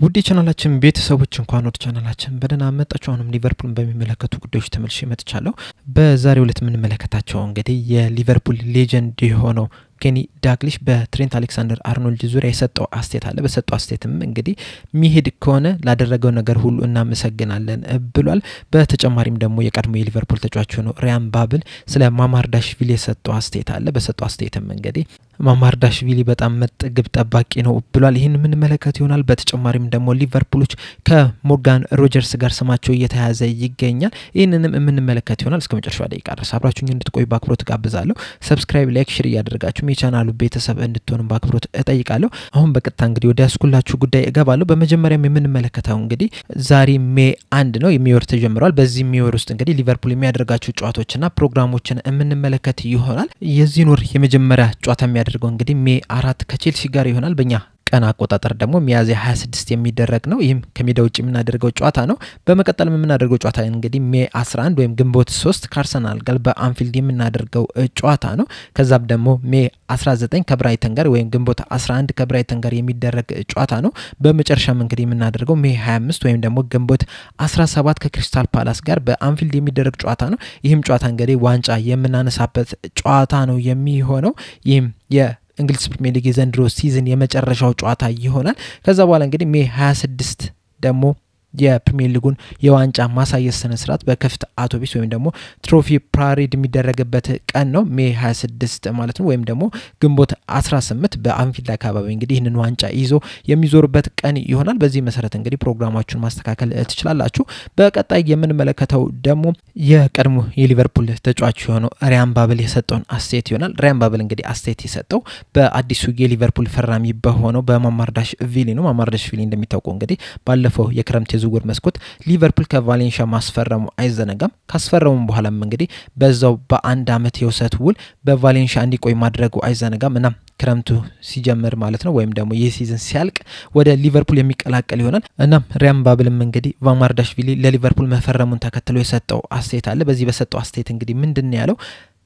ውድ ቻናላችን ቤተሰቦች እንኳን ወደ ቻናላችን በደህና መጣችሁ። አሁንም ሊቨርፑልን በሚመለከቱ ጉዳዮች ተመልሼ መጥቻለሁ። በዛሬው ዕለት ምን መለከታቸው እንግዲህ የሊቨርፑል ሌጀንድ የሆነው ኬኒ ዳግሊሽ በትሬንት አሌክሳንደር-አርኖልድ ዙሪያ የሰጠው አስተያየት አለ። በሰጠው አስተያየትም እንግዲህ ሚሄድ ከሆነ ላደረገው ነገር ሁሉ እናመሰግናለን ብሏል። በተጨማሪም ደግሞ የቀድሞ የሊቨርፑል ተጫዋች ሆኖ ራያን ባብል ስለ ማማርዳሽቪሊ የሰጠው አስተያየት አለ። በሰጠው አስተያየትም እንግዲህ ማማርዳሽቪሊ በጣም መጥግብ ጠባቂ ነው ብሏል። ይሄን ምን መለከት ይሆናል። በተጨማሪም ደግሞ ሊቨርፑሎች ከሞርጋን ሮጀርስ ጋር ስማቸው እየተያዘ ይገኛል። ይሄንንም ምን መለከት ይሆናል። እስከ መጨረሻው ደቂቃ ድረስ አብራችሁኝ እንድትቆዩ በአክብሮት ጋብዛለሁ። ሰብስክራይብ፣ ላይክ፣ ሼር ያደርጋችሁ የቻናሉ ቤተሰብ እንድትሆኑ በአክብሮት እጠይቃለሁ። አሁን በቀጥታ እንግዲህ ወደ ያስኩላችሁ ጉዳይ እገባለሁ። በመጀመሪያም የምንመለከተው እንግዲህ ዛሬ ሜይ 1 ነው የሚወር ተጀምሯል። በዚህ ሚወር ውስጥ እንግዲህ ሊቨርፑል የሚያደርጋቸው ጨዋታዎችና ፕሮግራሞችን የምንመለከት ይሆናል። የዚህ ኖር የመጀመሪያ ጨዋታ የሚያደርገው እንግዲህ ሜይ 4 ከቼልሲ ጋር ይሆናል። በእኛ ቀን አቆጣጠር ደግሞ ሚያዝያ 26 የሚደረግ ነው። ይህም ከሜዳ ውጭ የምናደርገው ጨዋታ ነው። በመቀጠል የምናደርገው ጨዋታ እንግዲህ ሜይ 11 ወይም ግንቦት 3 ከአርሰናል ጋር በአንፊልድ የምናደርገው ጨዋታ ነው። ከዛም ደግሞ ሜይ 19 ከብራይተን ጋር ወይም ግንቦት 11 ከብራይተን ጋር የሚደረግ ጨዋታ ነው። በመጨረሻም እንግዲህ የምናደርገው ሜይ 25 ወይም ደግሞ ግንቦት 17 ከክሪስታል ፓላስ ጋር በአንፊልድ የሚደረግ ጨዋታ ነው። ይህም ጨዋታ እንግዲህ ዋንጫ የምናነሳበት ጨዋታ ነው የሚሆነው። ይህም እንግሊዝ ፕሪሚየር ሊግ የዘንድሮ ሲዝን የመጨረሻው ጨዋታ ይሆናል። ከዛ በኋላ እንግዲህ ሜይ 26 ደግሞ የፕሪሚየር ሊጉን የዋንጫ ማሳየት ስነ ስርዓት በከፍት አውቶቡስ ወይም ደግሞ ትሮፊ ፓሬድ የሚደረግበት ቀን ነው። ሜይ 26 ማለት ነው። ወይም ደግሞ ግንቦት 18 በአንፊልድ አካባቢ እንግዲህ ይህንን ዋንጫ ይዞ የሚዞርበት ቀን ይሆናል። በዚህ መሰረት እንግዲህ ፕሮግራማችሁን ማስተካከል ትችላላችሁ። በቀጣይ የምንመለከተው ደግሞ የቀድሞ የሊቨርፑል ተጫዋች የሆነው ራያን ባብል የሰጠውን አስተያየት ይሆናል። ራያን ባብል እንግዲህ አስተያየት የሰጠው በአዲሱ የሊቨርፑል ፈራሚ በሆነው በማማርዳሽቪሊ ነው። ማማርዳሽቪሊ እንደሚታወቀው እንግዲህ ባለፈው የክረምት የዝውውር መስኮት ሊቨርፑል ከቫሌንሺያ ማስፈረሙ አይዘነጋም። ካስፈረሙ በኋላም እንግዲህ በዛው በአንድ አመት የውሰት ውል በቫሌንሺያ እንዲቆይ ማድረጉ አይዘነጋም እና ክረምቱ ሲጀምር ማለት ነው ወይም ደግሞ የሲዝን ሲያልቅ ወደ ሊቨርፑል የሚቀላቀል ይሆናል እና ራያን ባብልም እንግዲህ ማማርዳሽቪሊ ለሊቨርፑል መፈረሙን ተከትሎ የሰጠው አስተያየት አለ። በዚህ በሰጠው አስተያየት እንግዲህ ምንድነው ያለው?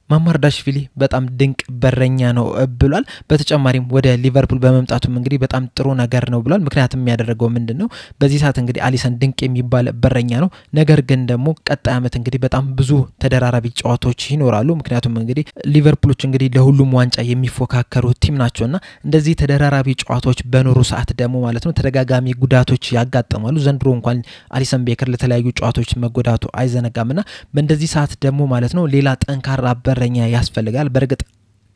ማማርዳሽቪሊ በጣም ድንቅ በረኛ ነው ብሏል። በተጨማሪም ወደ ሊቨርፑል በመምጣቱም እንግዲህ በጣም ጥሩ ነገር ነው ብሏል። ምክንያቱም የሚያደርገው ምንድነው በዚህ ሰዓት እንግዲህ አሊሰን ድንቅ የሚባል በረኛ ነው። ነገር ግን ደግሞ ቀጣይ አመት እንግዲህ በጣም ብዙ ተደራራቢ ጨዋታዎች ይኖራሉ። ምክንያቱም እንግዲህ ሊቨርፑሎች እንግዲህ ለሁሉም ዋንጫ የሚፎካከሩ ቲም ናቸውና እንደዚህ ተደራራቢ ጨዋታዎች በኖሩ ሰዓት ደግሞ ማለት ነው ተደጋጋሚ ጉዳቶች ያጋጥማሉ። ዘንድሮ እንኳን አሊሰን ቤከር ለተለያዩ ጨዋታዎች መጎዳቱ አይዘነጋምና በእንደዚህ ሰዓት ደግሞ ማለት ነው ሌላ ጠንካራ በረኛ ያስፈልጋል። በርግጥ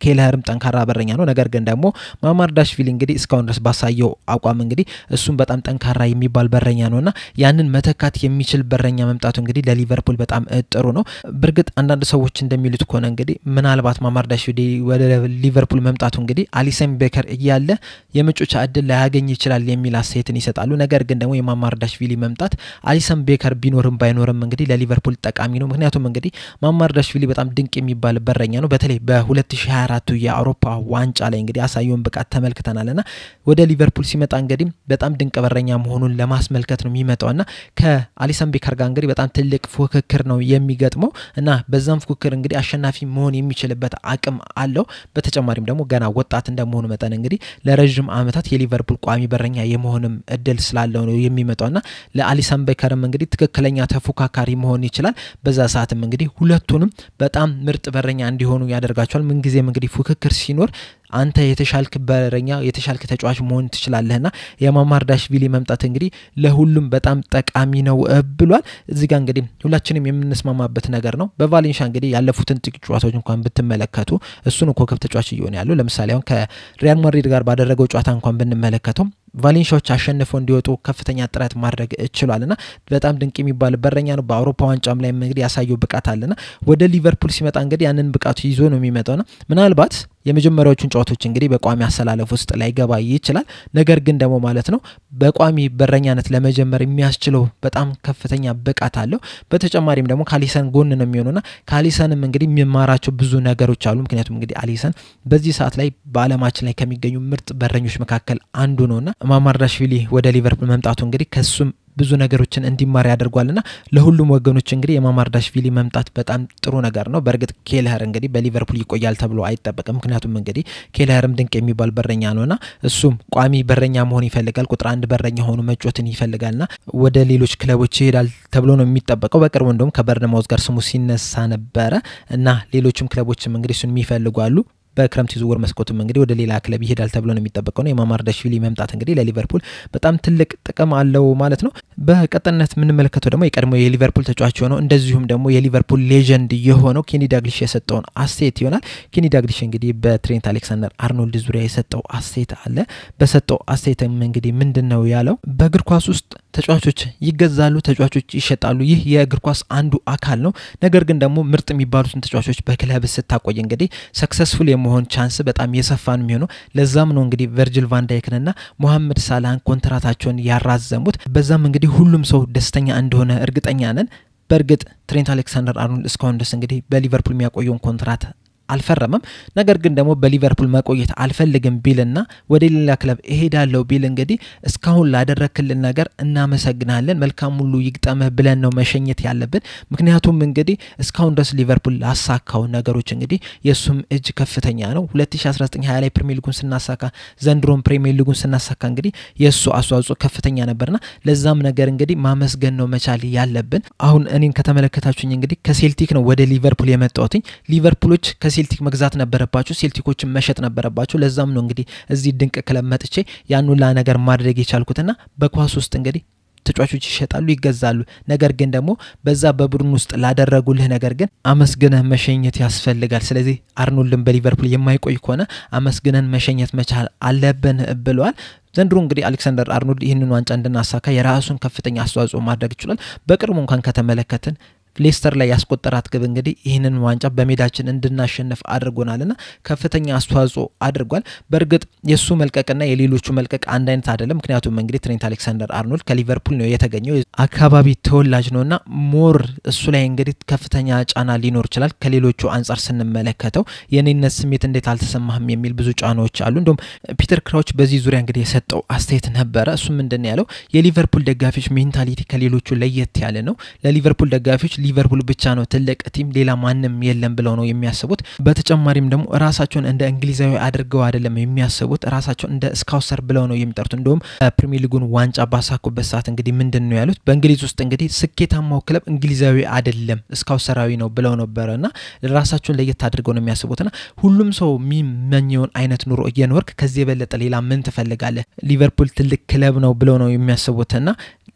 ኬለርም ጠንካራ በረኛ ነው። ነገር ግን ደግሞ ማማርዳሽቪሊ እንግዲህ እስካሁን ድረስ ባሳየው አቋም እንግዲህ እሱም በጣም ጠንካራ የሚባል በረኛ ነውና ያንን መተካት የሚችል በረኛ መምጣቱ እንግዲህ ለሊቨርፑል በጣም ጥሩ ነው። በርግጥ አንዳንድ ሰዎች እንደሚሉት ከሆነ እንግዲህ ምናልባት ማማርዳሽቪሊ ወደ ሊቨርፑል መምጣቱ እንግዲህ አሊሰን ቤከር እያለ የመጮቻ እድል ላያገኝ ይችላል የሚል አስተያየትን ይሰጣሉ። ነገር ግን ደግሞ የማማርዳሽቪሊ መምጣት አሊሰን ቤከር ቢኖርም ባይኖርም እንግዲህ ለሊቨርፑል ጠቃሚ ነው። ምክንያቱም እንግዲህ ማማርዳሽቪሊ በጣም ድንቅ የሚባል በረኛ ነው። በተለይ በ2024 የአውሮፓ ዋንጫ ላይ እንግዲህ አሳየውን ብቃት ተመልክተናልና ወደ ሊቨርፑል ሲመጣ እንግዲህ በጣም ድንቅ በረኛ መሆኑን ለማስመልከት ነው የሚመጣውና ከአሊሰን ቤከር ጋር እንግዲህ በጣም ትልቅ ፉክክር ነው የሚገጥመው እና በዛም ፉክክር እንግዲህ አሸናፊ መሆን የሚችልበት አቅም አለው። በተጨማሪም ደግሞ ገና ወጣት እንደመሆኑ መጠን እንግዲህ ለረጅም አመታት የሊቨርፑል ቋሚ በረኛ የመሆንም እድል ስላለው ነው የሚመጣውና ለአሊሰን ቤከርም እንግዲህ ትክክለኛ ተፎካካሪ መሆን ይችላል። በዛ ሰዓትም እንግዲህ ሁለቱንም በጣም ምርጥ በረኛ እንዲሆኑ ያደርጋቸዋል። ምን ጊዜም እንግዲህ ፉክክር ሲኖር አንተ የተሻልክ በረኛ የተሻልክ ተጫዋች መሆን ትችላለህና የማማርዳሽቪሊ መምጣት እንግዲህ ለሁሉም በጣም ጠቃሚ ነው ብሏል። እዚህ ጋር እንግዲህ ሁላችንም የምንስማማበት ነገር ነው። በቫሌንሺያ እንግዲህ ያለፉትን ጥቂት ጨዋታዎች እንኳን ብትመለከቱ እሱን ኮከብ ተጫዋች እየሆነ ያለው ለምሳሌ አሁን ከሪያል ማድሪድ ጋር ባደረገው ጨዋታ እንኳን ብንመለከተው ቫሌንሺያዎች አሸንፈው እንዲወጡ ከፍተኛ ጥረት ማድረግ ይችላልና በጣም ድንቅ የሚባል በረኛ ነው። በአውሮፓ ዋንጫም ላይ እንግዲህ ያሳየው ብቃት አለና ወደ ሊቨርፑል ሲመጣ እንግዲህ ያንን ብቃቱ ይዞ ነው የሚመጣውና ምናልባት የመጀመሪያዎቹን ጨዋታዎች እንግዲህ በቋሚ አሰላለፍ ውስጥ ላይ ገባ ይችላል። ነገር ግን ደግሞ ማለት ነው በቋሚ በረኛነት ለመጀመር የሚያስችለው በጣም ከፍተኛ ብቃት አለው። በተጨማሪም ደግሞ ካሊሰን ጎን ነው የሚሆነውና ካሊሰንም እንግዲህ የሚማራቸው ብዙ ነገሮች አሉ። ምክንያቱም እንግዲህ አሊሰን በዚህ ሰዓት ላይ በአለማችን ላይ ከሚገኙ ምርጥ በረኞች መካከል አንዱ ነውና ማማርዳሽቪሊ ወደ ሊቨርፑል መምጣቱ እንግዲህ ከሱም ብዙ ነገሮችን እንዲማር ያደርጓልና ለሁሉም ወገኖች እንግዲህ የማማርዳሽቪሊ መምጣት በጣም ጥሩ ነገር ነው። በርግጥ ኬለር እንግዲህ በሊቨርፑል ይቆያል ተብሎ አይጠበቅም። ምክንያቱም እንግዲህ ኬለርም ድንቅ የሚባል በረኛ ነውና እሱም ቋሚ በረኛ መሆን ይፈልጋል። ቁጥር 1 በረኛ ሆኖ መጫወትን ይፈልጋልና ወደ ሌሎች ክለቦች ይሄዳል ተብሎ ነው የሚጠበቀው። በቅርቡ እንደውም ከበርነማውዝ ጋር ስሙ ሲነሳ ነበረ እና ሌሎችም ክለቦችም እንግዲህ እሱን የሚፈልጓሉ። በክረምት ዝውውር መስኮቱም እንግዲህ ወደ ሌላ ክለብ ይሄዳል ተብሎ ነው የሚጠበቀው ነው። የማማርዳሽቪሊ መምጣት እንግዲህ ለሊቨርፑል በጣም ትልቅ ጥቅም አለው ማለት ነው። በቀጣይነት የምንመለከተው ደግሞ የቀድሞ የሊቨርፑል ተጫዋች ሆነው እንደዚሁም ደግሞ የሊቨርፑል ሌጀንድ የሆነው ኬኒ ዳግሊሽ የሰጠውን አስተያየት ይሆናል። ኬኒ ዳግሊሽ እንግዲህ በትሬንት አሌክሳንደር-አርኖልድ ዙሪያ የሰጠው አስተያየት አለ። በሰጠው አስተያየትም እንግዲህ ምንድነው ያለው? በእግር ኳስ ውስጥ ተጫዋቾች ይገዛሉ፣ ተጫዋቾች ይሸጣሉ። ይህ የእግር ኳስ አንዱ አካል ነው። ነገር ግን ደግሞ ምርጥ የሚባሉትን ተጫዋቾች በክለብ ስታቆይ እንግዲህ ሰክሰስፉል የመሆን ቻንስ በጣም የሰፋን የሚሆነው። ለዛም ነው እንግዲህ ቨርጂል ቫን ዳይክንና ሞሐመድ ሳላህን ኮንትራታቸውን ያራዘሙት። በዛም እንግዲህ ሁሉም ሰው ደስተኛ እንደሆነ እርግጠኛ ነን። በርግጥ ትሬንት አሌክሳንደር-አርኖልድ እስካሁን ድረስ እንግዲህ በሊቨርፑል የሚያቆየውን ኮንትራት አልፈረመም። ነገር ግን ደግሞ በሊቨርፑል መቆየት አልፈልግም ቢልና ወደ ሌላ ክለብ እሄዳለሁ ቢል እንግዲህ እስካሁን ላደረክልን ነገር እናመሰግናለን፣ መልካም ሁሉ ይግጠምህ ብለን ነው መሸኘት ያለብን። ምክንያቱም እንግዲህ እስካሁን ድረስ ሊቨርፑል ላሳካው ነገሮች እንግዲህ የሱም እጅ ከፍተኛ ነው። 2019-20 ላይ ፕሪሚየር ሊጉን ስናሳካ፣ ዘንድሮም ፕሪሚየር ሊጉን ስናሳካ እንግዲህ የሱ አስተዋጽኦ ከፍተኛ ነበርና ለዛም ነገር እንግዲህ ማመስገን ነው መቻል ያለብን። አሁን እኔን ከተመለከታችሁኝ እንግዲህ ከሴልቲክ ነው ወደ ሊቨርፑል የመጣሁት። ሊቨርፑሎች ሴልቲክ መግዛት ነበረባቸው፣ ሴልቲኮችን መሸጥ ነበረባቸው። ለዛም ነው እንግዲህ እዚህ ድንቅ ክለብ መጥቼ ያን ሁሉ ነገር ማድረግ የቻልኩትና በኳስ ውስጥ እንግዲህ ተጫዋቾች ይሸጣሉ፣ ይገዛሉ። ነገር ግን ደግሞ በዛ በቡድን ውስጥ ላደረጉልህ ነገር ግን አመስግነህ መሸኘት ያስፈልጋል። ስለዚህ አርኖልድን በሊቨርፑል የማይቆይ ከሆነ አመስግነን መሸኘት መቻል አለብን ብለዋል። ዘንድሮ እንግዲህ አሌክሳንደር-አርኖልድ ይህንን ዋንጫ እንድናሳካ የራሱን ከፍተኛ አስተዋጽኦ ማድረግ ይችላል። በቅርቡ እንኳን ከተመለከትን ሌስተር ላይ ያስቆጠራት ግብ እንግዲህ ይህንን ዋንጫ በሜዳችን እንድናሸንፍ አድርጎናልና ከፍተኛ አስተዋጽኦ አድርጓል። በርግጥ የሱ መልቀቅና የሌሎቹ መልቀቅ አንድ አይነት አይደለም። ምክንያቱም እንግዲህ ትሬንት አሌክሳንደር-አርኖልድ ከሊቨርፑል ነው የተገኘው፣ አካባቢ ተወላጅ ነውና ሞር እሱ ላይ እንግዲህ ከፍተኛ ጫና ሊኖር ይችላል። ከሌሎቹ አንጻር ስንመለከተው የኔነት ስሜት እንዴት አልተሰማህም የሚል ብዙ ጫናዎች አሉ። እንደውም ፒተር ክራውች በዚህ ዙሪያ እንግዲህ የሰጠው አስተያየት ነበረ። እሱ ምንድነው ያለው? የሊቨርፑል ደጋፊዎች ሜንታሊቲ ከሌሎቹ ለየት ያለ ነው። ለሊቨርፑል ደጋፊዎች ሊቨርፑል ብቻ ነው ትልቅ ቲም፣ ሌላ ማንም የለም ብለው ነው የሚያስቡት። በተጨማሪም ደግሞ ራሳቸውን እንደ እንግሊዛዊ አድርገው አይደለም የሚያስቡት፣ ራሳቸውን እንደ ስካውሰር ብለው ነው የሚጠሩት። እንደውም ፕሪሚየር ሊጉን ዋንጫ ባሳኩበት ሰዓት እንግዲህ ምንድነው ያሉት? በእንግሊዝ ውስጥ እንግዲህ ስኬታማው ክለብ እንግሊዛዊ አይደለም ስካውሰራዊ ነው ብለው ነበርና ራሳቸውን ለየት አድርገው ነው የሚያስቡትና ሁሉም ሰው የሚመኘውን አይነት ኑሮ እየኖርክ ከዚህ የበለጠ ሌላ ምን ትፈልጋለህ? ሊቨርፑል ትልቅ ክለብ ነው ብለው ነው የሚያስቡትና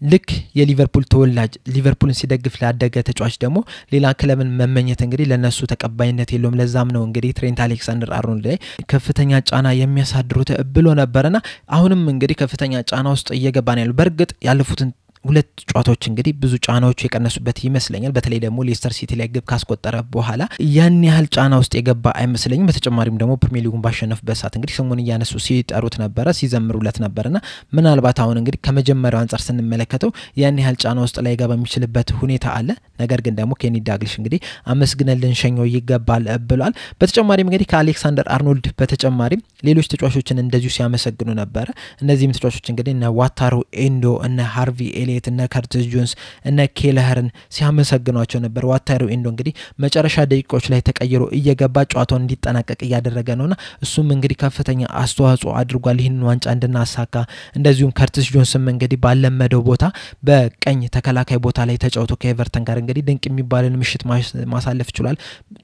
ልክ የሊቨርፑል ተወላጅ ሊቨርፑልን ሲደግፍ ላደገ ተጫዋች ደግሞ ሌላ ክለብን መመኘት እንግዲህ ለነሱ ተቀባይነት የለውም። ለዛም ነው እንግዲህ ትሬንት አሌክሳንደር-አርኖልድ ላይ ከፍተኛ ጫና የሚያሳድሩት ብሎ ነበርና አሁንም እንግዲህ ከፍተኛ ጫና ውስጥ እየገባ ነው ያለው። በርግጥ ያለፉትን ሁለት ጨዋታዎች እንግዲህ ብዙ ጫናዎች የቀነሱበት ይመስለኛል። በተለይ ደግሞ ሌስተር ሲቲ ላይ ግብ ካስቆጠረ በኋላ ያን ያህል ጫና ውስጥ የገባ አይመስለኝም። በተጨማሪም ደግሞ ፕሪሚየር ሊጉን ባሸነፈበት ሰዓት እንግዲህ ስሙን እያነሱ ሲጠሩት ነበረ፣ ሲዘምሩለት ነበርና ምናልባት አሁን እንግዲህ ከመጀመሪያው አንፃር ስንመለከተው ያን ያህል ጫና ውስጥ ላይ ገባ የሚችልበት ሁኔታ አለ። ነገር ግን ደግሞ ኬኒ ዳግሊሽ እንግዲህ አመስግነን ልንሸኘው ይገባል ብሏል። በተጨማሪም እንግዲህ ከአሌክሳንደር-አርኖልድ በተጨማሪም ሌሎች ተጫዋቾችን እንደዚሁ ሲያመሰግኑ ነበረ። እነዚህም ተጫዋቾች እንግዲህ እነ ዋታሮ ኤንዶ፣ እነ ሃርቪ ኤሊየት፣ እነ ከርቲስ ጆንስ፣ እነ ኬለህርን ሲያመሰግኗቸው ነበር። ዋታሮ ኤንዶ እንግዲህ መጨረሻ ደቂቃዎች ላይ ተቀይሮ እየገባ ጨዋታውን እንዲጠናቀቅ እያደረገ ነውና እሱም እንግዲህ ከፍተኛ አስተዋጽኦ አድርጓል ይህንን ዋንጫ እንድናሳካ። እንደዚሁም ከርቲስ ጆንስም እንግዲህ ባለመደው ቦታ በቀኝ ተከላካይ ቦታ ላይ ተጫውቶ ከኤቨርተን ጋር እንግዲህ ድንቅ የሚባልን ምሽት ማሳለፍ ይችላል።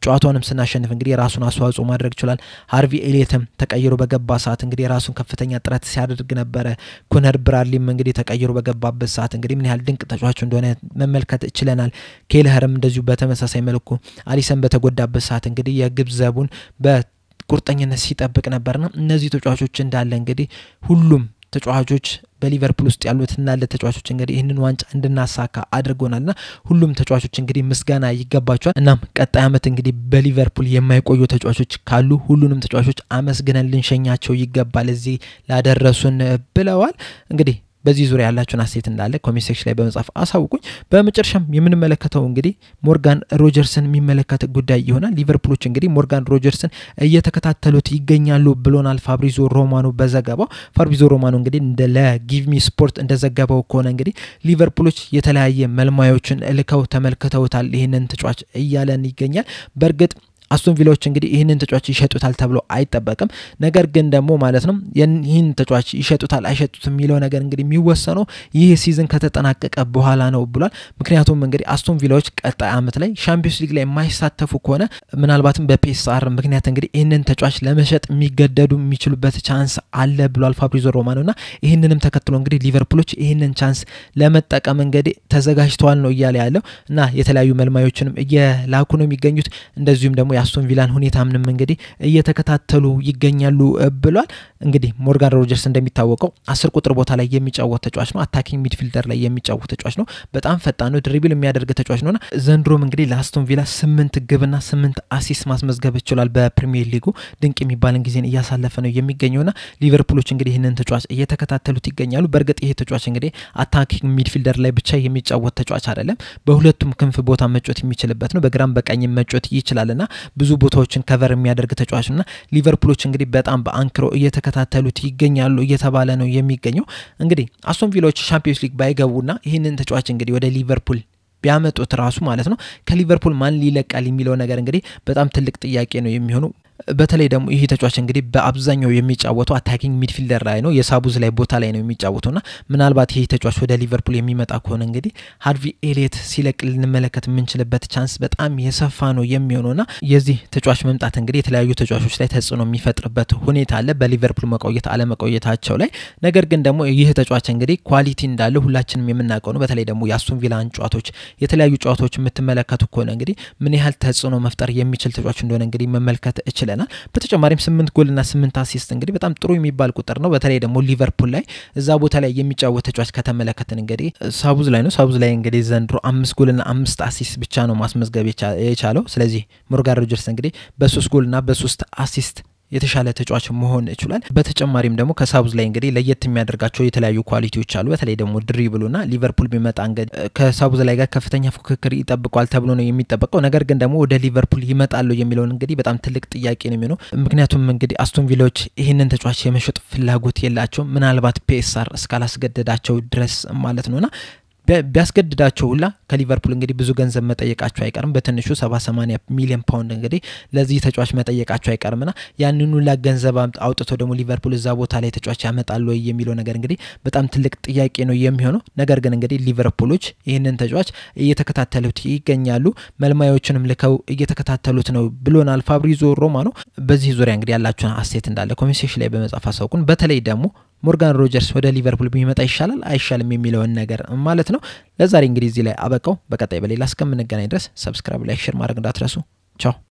ጨዋታውንም ስናሸንፍ እንግዲህ የራሱን አስተዋጽኦ ማድረግ ይችላል። ሃርቪ ኤሊየትም ተቀይሮ በገባ ሰዓት እንግዲህ የራሱን ከፍተኛ ጥረት ሲያደርግ ነበረ። ኮነር ብራድሊም እንግዲህ ተቀይሮ በገባበት ሰዓት እንግዲህ ምን ያህል ድንቅ ተጫዋች እንደሆነ መመልከት ይችላል። ኬለህርም እንደዚሁ በተመሳሳይ መልኩ አሊሰን በተጎዳበት ሰዓት እንግዲህ የግብ ዘቡን በቁርጠኝነት ሲጠብቅ ነበርና እነዚህ ተጫዋቾች እንዳለ እንግዲህ ሁሉም ተጫዋቾች በሊቨርፑል ውስጥ ያሉት እናለ ተጫዋቾች እንግዲህ ይህንን ዋንጫ እንድናሳካ አድርጎናልና ሁሉም ተጫዋቾች እንግዲህ ምስጋና ይገባቸዋል። እናም ቀጣይ አመት እንግዲህ በሊቨርፑል የማይቆዩ ተጫዋቾች ካሉ ሁሉንም ተጫዋቾች አመስግነን ልንሸኛቸው ይገባል እዚህ ላደረሱን ብለዋል። እንግዲህ በዚህ ዙሪያ ያላችሁን አስተያየት እንዳለ ኮሜንት ሴክሽን ላይ በመጻፍ አሳውቁኝ። በመጨረሻም የምንመለከተው እንግዲህ ሞርጋን ሮጀርስን የሚመለከት ጉዳይ ይሆናል። ሊቨርፑሎች እንግዲህ ሞርጋን ሮጀርስን እየተከታተሉት ይገኛሉ ብሎናል ፋብሪዚዮ ሮማኖ በዘገባው። ፋብሪዚዮ ሮማኖ እንግዲህ እንደ ለጊቭ ሚ ስፖርት እንደዘገበው ከሆነ እንግዲህ ሊቨርፑሎች የተለያየ መልማዮችን ልከው ተመልክተውታል ይሄንን ተጫዋች እያለን ይገኛል። በርግጥ አስቶን ቪላዎች እንግዲህ ይሄንን ተጫዋች ይሸጡታል ተብሎ አይጠበቅም። ነገር ግን ደግሞ ማለት ነው ይሄን ተጫዋች ይሸጡታል አይሸጡትም የሚለው ነገር እንግዲህ የሚወሰነው ይሄ ሲዝን ከተጠናቀቀ በኋላ ነው ብሏል። ምክንያቱም እንግዲህ አስቶን ቪላዎች ቀጣይ አመት ላይ ሻምፒዮንስ ሊግ ላይ የማይሳተፉ ከሆነ ምናልባትም በፒኤስአር ምክንያት እንግዲህ ይሄንን ተጫዋች ለመሸጥ የሚገደዱ የሚችሉበት ቻንስ አለ ብሏል ፋብሪዚዮ ሮማኖና ይሄንንም ተከትሎ እንግዲህ ሊቨርፑሎች ይሄንን ቻንስ ለመጠቀም እንግዲህ ተዘጋጅተዋል ነው እያለ ያለው እና የተለያዩ መልማዮችንም እየላኩ ነው የሚገኙት። እንደዚሁም ደግሞ የአስቶን ቪላን ሁኔታ ምንም እንግዲህ እየተከታተሉ ይገኛሉ ብሏል። እንግዲህ ሞርጋን ሮጀርስ እንደሚታወቀው 10 ቁጥር ቦታ ላይ የሚጫወት ተጫዋች ነው። አታኪንግ ሚድፊልደር ላይ የሚጫወት ተጫዋች ነው። በጣም ፈጣን ነው። ድሪብል የሚያደርግ ተጫዋች ነውና ዘንድሮም እንግዲህ ለአስቶን ቪላ 8 ግብና 8 አሲስት ማስመዝገብ ይችላል። በፕሪሚየር ሊጉ ድንቅ የሚባልን ጊዜን እያሳለፈ ነው የሚገኘውና ሊቨርፑሎች እንግዲህ ይሄንን ተጫዋች እየተከታተሉት ይገኛሉ። በርግጥ ይሄ ተጫዋች እንግዲህ አታኪንግ ሚድፊልደር ላይ ብቻ የሚጫወት ተጫዋች አይደለም። በሁለቱም ክንፍ ቦታ መጫወት የሚችልበት ነው። በግራም በቀኝም መጫወት ይችላልና ብዙ ቦታዎችን ከቨር የሚያደርግ ተጫዋችና ሊቨርፑሎች እንግዲህ በጣም በአንክሮ እየተከታተሉት ይገኛሉ እየተባለ ነው የሚገኘው። እንግዲህ አስቶን ቪላዎች ሻምፒዮንስ ሊግ ባይገቡና ይሄንን ተጫዋች እንግዲህ ወደ ሊቨርፑል ቢያመጡት ራሱ ማለት ነው ከሊቨርፑል ማን ሊለቃል የሚለው ነገር እንግዲህ በጣም ትልቅ ጥያቄ ነው የሚሆነው። በተለይ ደግሞ ይሄ ተጫዋች እንግዲህ በአብዛኛው የሚጫወተው አታኪንግ ሚድፊልደር ላይ ነው። የሳቡዝ ላይ ቦታ ላይ ነው የሚጫወተውና ምናልባት ይሄ ተጫዋች ወደ ሊቨርፑል የሚመጣ ከሆነ እንግዲህ ሃርቪ ኤሊየት ሲለቅ ልንመለከት የምንችልበት ቻንስ በጣም የሰፋ ነው የሚሆነውና የዚህ ተጫዋች መምጣት እንግዲህ የተለያዩ ተጫዋቾች ላይ ተጽዕኖ የሚፈጥርበት ሁኔታ አለ በሊቨርፑል መቆየት አለመቆየታቸው ላይ። ነገር ግን ደግሞ ይሄ ተጫዋች እንግዲህ ኳሊቲ እንዳለው ሁላችንም የምናውቀው ነው። በተለይ ደግሞ የአስቶን ቪላን ጨዋታዎች የተለያዩ ጨዋታዎች የምትመለከቱ ከሆነ እንግዲህ ምን ያህል ተጽዕኖ መፍጠር የሚችል ተጫዋች እንደሆነ እንግዲህ መመልከት ይችላል። በተጨማሪም 8 ጎልና 8 አሲስት እንግዲህ በጣም ጥሩ የሚባል ቁጥር ነው። በተለይ ደግሞ ሊቨርፑል ላይ እዛ ቦታ ላይ የሚጫወት ተጫዋች ከተመለከትን እንግዲህ ሳቡዝ ላይ ነው። ሳቡዝ ላይ እንግዲህ ዘንድሮ 5 ጎልና 5 አሲስት ብቻ ነው ማስመዝገብ የቻለው። ስለዚህ ሞርጋን ሮጀርስ እንግዲህ በ3 ጎልና በ3 አሲስት የተሻለ ተጫዋች መሆን ይችላል። በተጨማሪም ደግሞ ከሳቡዝ ላይ እንግዲህ ለየት የሚያደርጋቸው የተለያዩ ኳሊቲዎች አሉ። በተለይ ደግሞ ድሪብሉና ሊቨርፑል ቢመጣ እንግዲህ ከሳቡዝ ላይ ጋር ከፍተኛ ፉክክር ይጠብቋል ተብሎ ነው የሚጠበቀው። ነገር ግን ደግሞ ወደ ሊቨርፑል ይመጣሉ የሚለውን እንግዲህ በጣም ትልቅ ጥያቄ ነው የሚሆነው። ምክንያቱም እንግዲህ አስቶን ቪላዎች ይሄንን ተጫዋች የመሸጥ ፍላጎት የላቸውም ምናልባት ፒኤስአር እስካላስገደዳቸው ድረስ ማለት ነውና ቢያስገድዳቸው ሁላ ከሊቨርፑል እንግዲህ ብዙ ገንዘብ መጠየቃቸው አይቀርም። በትንሹ 70-80 ሚሊዮን ፓውንድ እንግዲህ ለዚህ ተጫዋች መጠየቃቸው አይቀርምና ያንኑ ለገንዘብ አውጥቶ ደግሞ ሊቨርፑል እዛ ቦታ ላይ ተጫዋች ያመጣሉ የሚለው ነገር እንግዲህ በጣም ትልቅ ጥያቄ ነው የሚሆነው። ነገር ግን እንግዲህ ሊቨርፑሎች ይሄንን ተጫዋች እየተከታተሉት ይገኛሉ። መልማዮችንም ልከው እየተከታተሉት ነው ብሎናል ፋብሪዚዮ ሮማኖ። በዚህ ዙሪያ እንግዲህ ያላችሁን አስተያየት እንዳለ ኮሜንት ሴክሽን ላይ በመጻፍ አሳውቁን። በተለይ ደግሞ ሞርጋን ሮጀርስ ወደ ሊቨርፑል ቢመጣ ይሻላል አይሻልም የሚለውን ነገር ማለት ነው። ለዛሬ እንግዲህ እዚህ ላይ አበቃው። በቀጣይ በሌላ እስከምንገናኝ ድረስ ሰብስክራይብ፣ ላይክ፣ ሼር ማድረግ እንዳትረሱ። ቻው።